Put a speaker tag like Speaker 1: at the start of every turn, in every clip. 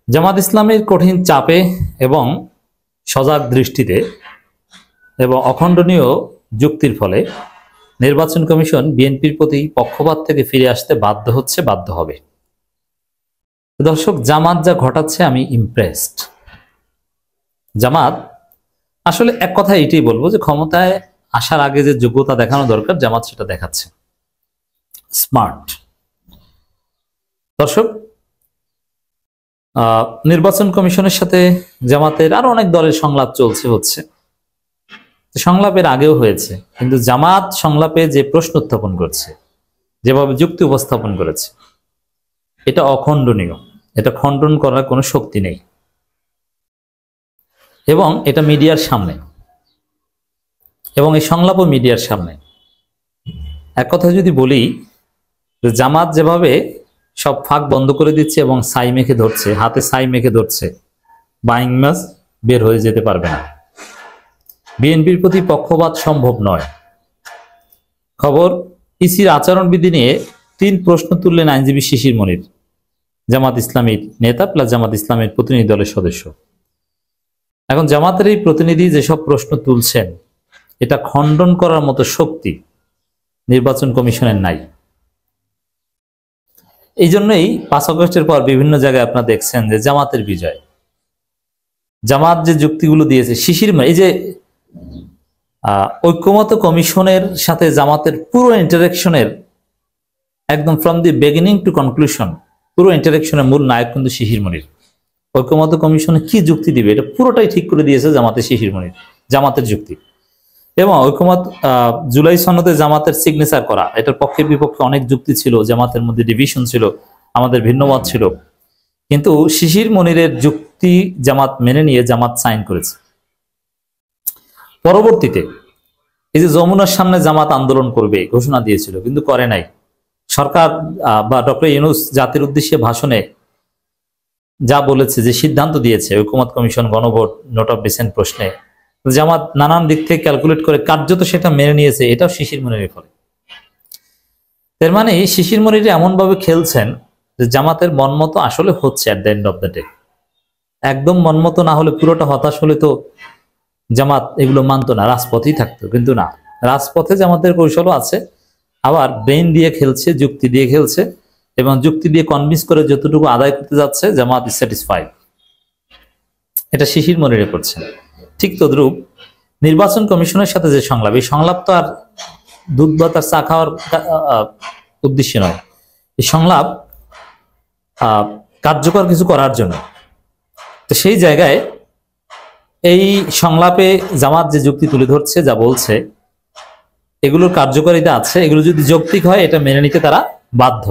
Speaker 1: জামাত ইসলামের কঠিন চাপে এবং সজাগ দৃষ্টিতে এবং অখণ্ডনীয় যুক্তির ফলে নির্বাচন কমিশন বিএনপির প্রতি পক্ষপাত থেকে ফিরে আসতে বাধ্য হবে। দর্শক, জামাত যা ঘটাচ্ছে আমি ইমপ্রেসড। জামাত আসলে এক কথা এটাই বলবো যে ক্ষমতায় আসার আগে যে যোগ্যতা দেখানো দরকার জামাত সেটা দেখাচ্ছে। স্মার্ট। দর্শক, নির্বাচন কমিশনের সাথে জামাতের আরো অনেক দলের সংলাপ হচ্ছে, সংলাপের আগেও হয়েছে, কিন্তু জামাত সংলাপে যে প্রশ্ন উত্থাপন করছে, যেভাবে যুক্তি উপস্থাপন করেছে, এটা অখণ্ডনীয়। এটা খণ্ডন করার কোনো শক্তি নেই এবং এটা মিডিয়ার সামনে, এবং এই সংলাপও মিডিয়ার সামনে। এক কথা যদি বলি, জামাত যেভাবে সব ফাঁক বন্ধ করে দিচ্ছে এবং ছাই মেখে ধরছে, হাতে ছাই মেখে ধরছে, বাইং মাছ বের হয়ে যেতে পারবে না। বিএনপির প্রতি পক্ষপাত সম্ভব নয়। খবর, ইসির আচরণবিধি নিয়ে 3 প্রশ্ন তুললেন আইনজীবী শিশির মনির, জামাত ইসলামীর নেতা প্লাস জামাত ইসলামের প্রতিনিধি দলের সদস্য। এখন জামাতের এই প্রতিনিধি যেসব প্রশ্ন তুলছেন, এটা খণ্ডন করার মতো শক্তি নির্বাচন কমিশনের নাই। এই জন্যই 5 আগস্টের পর বিভিন্ন জায়গায় আপনারা দেখছেন যে জামাতের বিজয়। জামাত যে যুক্তিগুলো দিয়েছে, শিশির এই যে ঐক্যমত কমিশনের সাথে জামাতের পুরো ইন্টারেকশনের একদম from the beginning to conclusion, পুরো ইন্টারেকশনের মূল নায়ক কিন্তু শিশির মনির। ঐক্যমত কমিশনে কি যুক্তি দিবে এটা পুরোটাই ঠিক করে দিয়েছে জামাতের শিশির মনির, জামাতের যুক্তি। এবং ঐক্যমত জুলাই সনদে জামাতের সিগনেচার করা, এটার পক্ষে বিপক্ষে অনেক যুক্তি ছিল, জামাতের মধ্যে ডিভিশন ছিল, আমাদের ভিন্ন মত ছিল, কিন্তু শিশির মনিরের যুক্তি জামাত মেনে নিয়ে জামাত সাইন করেছে। পরবর্তীতে এই যে যমুনার সামনে জামাত আন্দোলন করবে ঘোষণা দিয়েছিল, কিন্তু করে নাই। সরকার বা ডক্টর ইউনূস জাতির উদ্দেশ্যে ভাষণে যা বলেছে, যে সিদ্ধান্ত দিয়েছে ঐক্যমত কমিশন, গণভোট, নোট অফ ডিসেন্ট প্রশ্নে, জামাত নানান দিক থেকে ক্যালকুলেট করে কার্যত সেটা মেনে নিয়েছে। এটাও শিশির মনিরের ফলে। এর মানে শিশির মনির এমন ভাবে খেলছেন যে জামাতের মনমতো আসলে হচ্ছে at the end of the day. একদম মনমতো না হলে, পুরোটা হতাশ হলে তো জামাত এগুলো মানতো না, রাজপথেই থাকতো। কিন্তু না, রাজপথে জামাতের কৌশলও আছে, আবার ব্রেন দিয়ে খেলছে, যুক্তি দিয়ে খেলছে, এবং যুক্তি দিয়ে কনভিন্স করে যতটুকু আদায় করতে যাচ্ছে জামাত ইজ স্যাটিসফাইড। এটা শিশির মনিরে করছে। ঠিক তদ্রূপ নির্বাচন কমিশনের সাথে যে সংলাপ, এই সংলাপ তো আর দুধ ভাত আর চা খাওয়ার উদ্দেশ্য নয়। এই সংলাপ কার্যকর কিছু করার জন্য। তো সেই জায়গায় এই সংলাপে জামাত যে যুক্তি তুলে ধরছে, যা বলছে, এগুলোর কার্যকারিতা আছে। এগুলো যদি যৌক্তিক হয়, এটা মেনে নিতে তারা বাধ্য।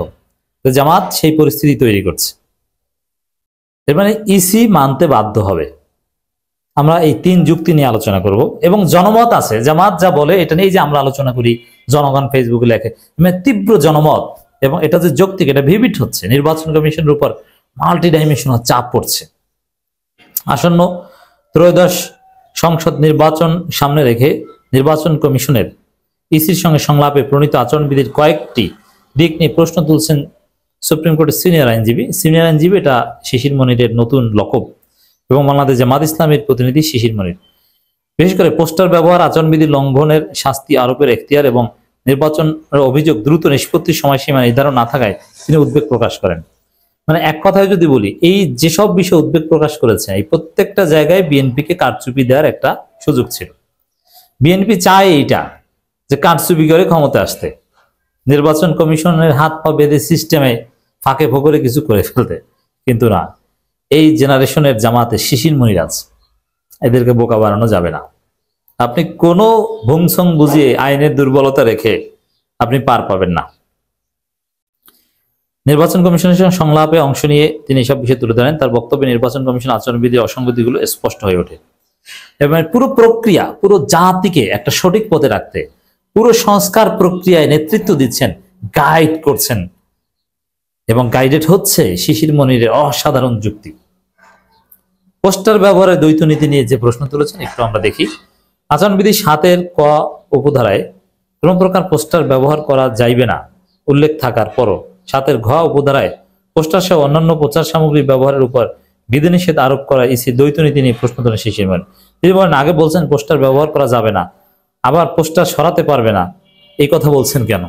Speaker 1: তো জামাত সেই পরিস্থিতি তৈরি করছে। এর মানে ইসি মানতে বাধ্য হবে। আমরা এই 3 যুক্তি নিয়ে আলোচনা করব, এবং জনমত আছে। জামাত যা বলে এটা নিয়ে যে আমরা আলোচনা করি, জনগণ ফেসবুকে লেখে, মানে তীব্র জনমত, এবং এটা যে যৌক্তিক, এটা ভিভিড হচ্ছে। নির্বাচন কমিশনের উপর মাল্টি ডাইমেনশনাল চাপ পড়ছে। আসন্ন ত্রয়োদশ সংসদ নির্বাচন সামনে রেখে নির্বাচন কমিশনের ইসির সঙ্গে সংলাপে প্রণীত আচরণবিধির কয়েকটি দিক নিয়ে প্রশ্ন তুলছেন সুপ্রিম কোর্টের সিনিয়র আইনজীবী। এটা শিশির মনিরের নতুন লকব, এবং বাংলাদেশ জামাত ইসলামের প্রতিনিধি শিশির মনির। বিশেষ করে পোস্টার ব্যবহার, আচরণবিধি লঙ্ঘনের শাস্তি আরোপের এখতিয়ার এবং নির্বাচনের অভিযোগ দ্রুত নিষ্পত্তির সময়সীমা নির্ধারণ না থাকায় তিনি উদ্বেগ প্রকাশ করেন। মানে এক কথায় যদি বলি, এই যেসব বিষয়ে উদ্বেগ প্রকাশ করেছে, এই প্রত্যেকটা জায়গায় বিএনপিকে কারচুপি দেওয়ার একটা সুযোগ ছিল। বিএনপি চায় এইটা, যে কারচুপি করে ক্ষমতা আসতে, নির্বাচন কমিশনের হাত পা বেঁধে সিস্টেমে ফাঁকে ফোকরে কিছু করে ফেলতে। কিন্তু না, এই জেনারেশনের জামাতে শিশির মনির আছে, এদেরকে বোকা বানানো যাবে না। আপনি কোনো ভুংসং বুঝিয়ে, আইনের দুর্বলতা রেখে আপনি পার পাবেন না। নির্বাচন কমিশনের সঙ্গে সংলাপে অংশ নিয়ে তিনি এসব বিষয় তুলে ধরেন। তার বক্তব্যে নির্বাচন কমিশন আচরণবিধি অসঙ্গতিগুলো স্পষ্ট হয়ে ওঠে, এবং পুরো প্রক্রিয়া, পুরো জাতিকে একটা সঠিক পথে রাখতে, পুরো সংস্কার প্রক্রিয়ায় নেতৃত্ব দিচ্ছেন, গাইড করছেন, এবং গাইডেড হচ্ছে শিশির মনিরের অসাধারণ যুক্তি। পোস্টার ব্যবহারের দ্বৈত নীতি নিয়ে যে প্রশ্ন তুলেছেন, একটু আমরা দেখি। আচরণবিধি 7-এর ক উপধারায় কোন প্রকার পোস্টার ব্যবহার করা যাইবে না উল্লেখ থাকার পরও 7-এর ঘ উপধারায় পোস্টার সহ অন্যান্য প্রচার সামগ্রী ব্যবহারের উপর বিধিনিষেধ আরোপ করা ইসি দ্বৈত নীতি নিয়ে প্রশ্ন তোলেন শিশির মনির। তিনি বলেন, আগে বলছেন পোস্টার ব্যবহার করা যাবে না, আবার পোস্টার সরাতে পারবে না, এই কথা বলছেন কেন?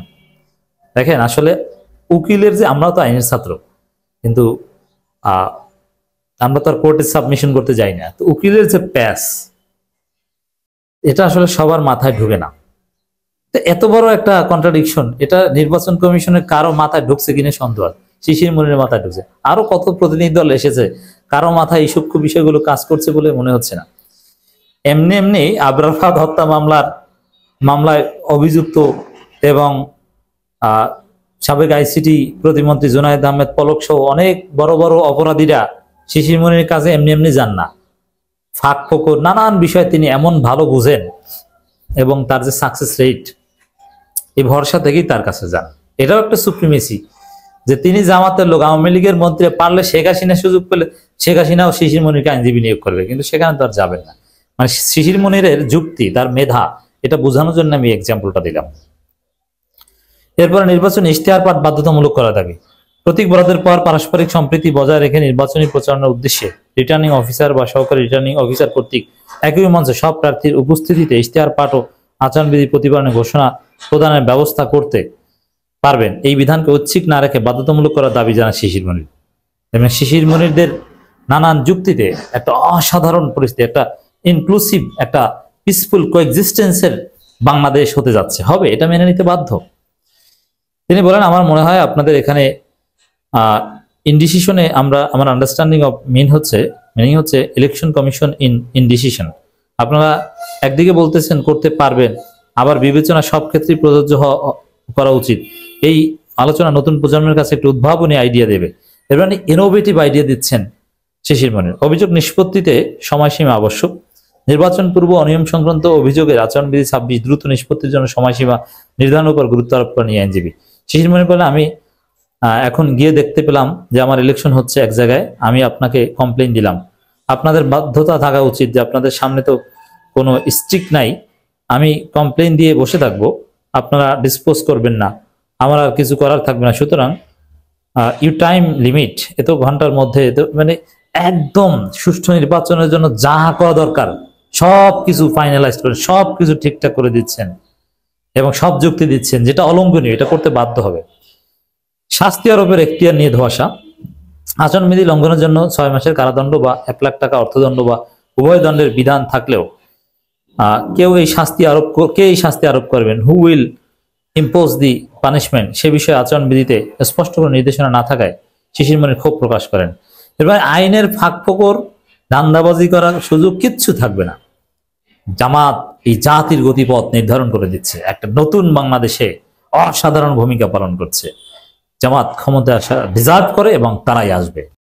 Speaker 1: দেখেন, আসলে উকিলের যে, আমরা তো আইনের ছাত্র, কিন্তু আমরা তো আর কোর্টে সাবমিশন করতে যাই না। তো উকিলের যে প্যাস, এটা আসলে সবার মাথায় ঢুকে না। তো এত বড় একটা কন্ট্রাডিকশন, এটা নির্বাচন কমিশনের কারো মাথায় ঢুকছে কিনা সন্দেহ। শিশির মনিরের মাথায় ঢুকছে, আরো কত প্রতিনিধি দল এসেছে, কারো মাথায় এই সূক্ষ্ম বিষয়গুলো কাজ করছে বলে মনে হচ্ছে না। এমনি এমনি আবরার ফাহাদ হত্যা মামলায় অভিযুক্ত এবং সাবেক আইসিটি প্রতিমন্ত্রী জুনায়েদ আহমেদ পলক সহ অনেক বড় বড় অপরাধীরা শিশির মনিরের কাছে এমনি এমনি যান না। ফাঁক ফোকর নানান বিষয় তিনি এমন ভালো বুঝেন এবং তার যে সাকসেস রেট, এই ভরসা থেকেই তার কাছে যান। এটাও একটা সুপ্রিমেসি যে তিনি জামাতের লোক, আওয়ামী লীগের মন্ত্রী, পারলে শেখ হাসিনা সুযোগ পেলে শেখ হাসিনাও শিশির মনিরকে আইনজীবী নিয়োগ করবে, কিন্তু সেখানে তো আর যাবেন না। মানে শিশির মনিরের যুক্তি, তার মেধা, এটা বোঝানোর জন্য আমি এক্সাম্পলটা দিলাম। এরপরে নির্বাচন ইশতেহার পাঠ বাধ্যতামূলক করা দাবি। প্রতীক বরাদ্দের পর পারস্পরিক সম্প্রীতি বজায় রেখে নির্বাচনী প্রচারণার উদ্দেশ্যে রিটার্নিং অফিসার বা সহকারী রিটার্নিং অফিসার কর্তৃক একই মঞ্চে সব প্রার্থীর উপস্থিতিতে ইশতেহার পাঠ ও আচরণবিধি প্রতিপালনের ঘোষণা প্রদানের ব্যবস্থা করতে পারবেন, এই বিধানকে ঐচ্ছিক না রেখে বাধ্যতামূলক করার দাবি জানায় শিশির মনির। এবং শিশির মনিরদের নানান যুক্তিতে একটা অসাধারণ পরিস্থিতি, একটা ইনক্লুসিভ, একটা পিসফুল কোএক্সিস্টেন্সের বাংলাদেশ হতে যাচ্ছে, হবে, এটা মেনে নিতে বাধ্য। তিনি বলেন, আমার মনে হয় আপনাদের এখানে ইনডিসিশনে আমার আন্ডারস্ট্যান্ডিং অফ মিনিং হচ্ছে ইলেকশন কমিশন ইন ডিসিশন। আপনারা একদিকে বলতেছেন করতে পারবেন, আবার বিবেচনা সব ক্ষেত্রেই প্রযোজ্য করা উচিত। এই আলোচনা নতুন প্রজন্মের কাছে একটি উদ্ভাবনী আইডিয়া দেবে, এর মানে ইনোভেটিভ আইডিয়া দিচ্ছেন শিশির মনির। অভিযোগ নিষ্পত্তিতে সময়সীমা আবশ্যক। নির্বাচন পূর্ব অনিয়ম সংক্রান্ত অভিযোগের আচরণবিধি 26 দ্রুত নিষ্পত্তির জন্য সময়সীমা নির্ধারণের উপর গুরুত্ব আরোপ করেন আইনজীবী। শিশির মনির বলেন, আমি এখন গিয়ে দেখতে পেলাম যে আমার ইলেকশন হচ্ছে এক জায়গায়, আমি আপনাকে কমপ্লেইন দিলাম, আপনাদের বাধ্যতা থাকা উচিত যে আপনাদের সামনে তো কোনো স্ট্রিক্ট নাই, আমি কমপ্লেইন দিয়ে বসে থাকবো, আপনারা ডিসপোজ করবেন না, আমার আর কিছু করার থাকবে না, সুতরাং ইউ টাইম লিমিট এত ঘন্টার মধ্যে, মানে একদম সুষ্ঠু নির্বাচনের জন্য যা করা দরকার সব কিছু ফাইনালাইজ করে সব কিছু ঠিকঠাক করে দিচ্ছেন এবং সব যুক্তি দিচ্ছেন, যেটা অলঙ্ঘনীয়, এটা করতে বাধ্য হবে। শাস্তি আরোপের এখতিয়ার নিয়ে ধোঁয়াশা। আচরণবিধি লঙ্ঘনের জন্য 6 মাসের কারাদণ্ড বা 1 লাখ টাকা অর্থদণ্ড বা উভয় দণ্ডের বিধান থাকলেও কে এই শাস্তি আরোপ করবেন, who will impose the punishment, সে বিষয়ে আচরণবিধিতে স্পষ্ট করে নির্দেশনা না থাকায় শিশির মনির ক্ষোভ প্রকাশ করেন। এবার আইনের ফাঁক ফোকর, ধান্দাবাজি করার সুযোগ কিচ্ছু থাকবে না। জামাত এই জাতির গতিপথ নির্ধারণ করে দিচ্ছে, একটা নতুন বাংলাদেশে অসাধারণ ভূমিকা পালন করছে। জামাত ক্ষমতায় আসা ডিজার্ভ করে এবং তারাই আসবে।